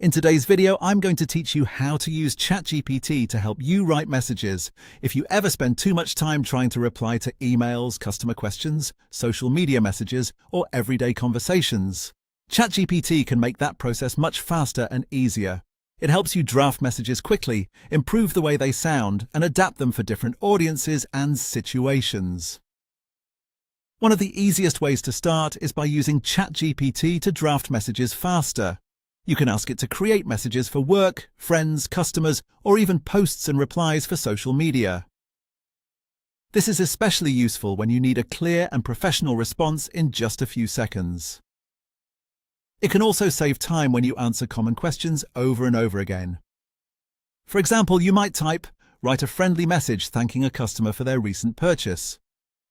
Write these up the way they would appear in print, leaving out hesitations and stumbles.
In today's video, I'm going to teach you how to use ChatGPT to help you write messages. If you ever spend too much time trying to reply to emails, customer questions, social media messages, or everyday conversations, ChatGPT can make that process much faster and easier. It helps you draft messages quickly, improve the way they sound, and adapt them for different audiences and situations. One of the easiest ways to start is by using ChatGPT to draft messages faster. You can ask it to create messages for work, friends, customers, or even posts and replies for social media. This is especially useful when you need a clear and professional response in just a few seconds. It can also save time when you answer common questions over and over again. For example, you might type, "Write a friendly message thanking a customer for their recent purchase."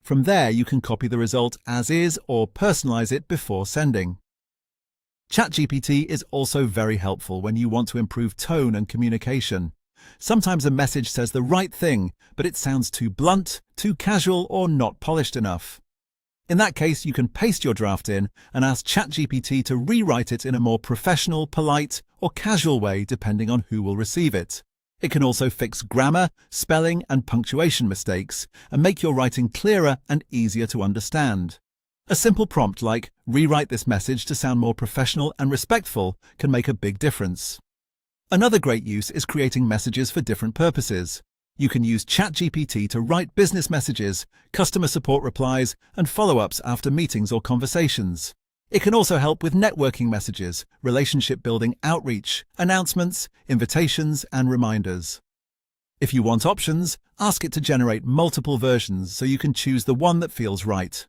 From there, you can copy the result as is or personalize it before sending. ChatGPT is also very helpful when you want to improve tone and communication. Sometimes a message says the right thing, but it sounds too blunt, too casual, or not polished enough. In that case, you can paste your draft in and ask ChatGPT to rewrite it in a more professional, polite, or casual way depending on who will receive it. It can also fix grammar, spelling, and punctuation mistakes and make your writing clearer and easier to understand. A simple prompt like, "Rewrite this message to sound more professional and respectful," can make a big difference. Another great use is creating messages for different purposes. You can use ChatGPT to write business messages, customer support replies, and follow-ups after meetings or conversations. It can also help with networking messages, relationship-building outreach, announcements, invitations, and reminders. If you want options, ask it to generate multiple versions so you can choose the one that feels right.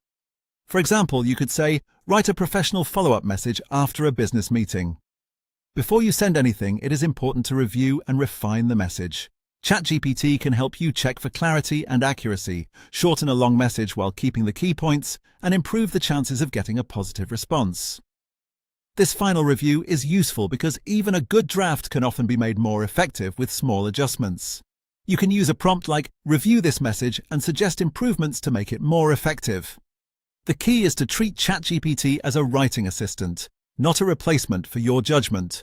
For example, you could say, "Write a professional follow-up message after a business meeting." Before you send anything, it is important to review and refine the message. ChatGPT can help you check for clarity and accuracy, shorten a long message while keeping the key points, and improve the chances of getting a positive response. This final review is useful because even a good draft can often be made more effective with small adjustments. You can use a prompt like, "Review this message and suggest improvements to make it more effective." The key is to treat ChatGPT as a writing assistant, not a replacement for your judgment.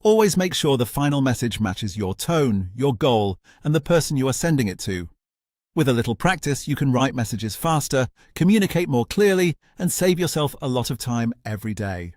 Always make sure the final message matches your tone, your goal, and the person you are sending it to. With a little practice, you can write messages faster, communicate more clearly, and save yourself a lot of time every day.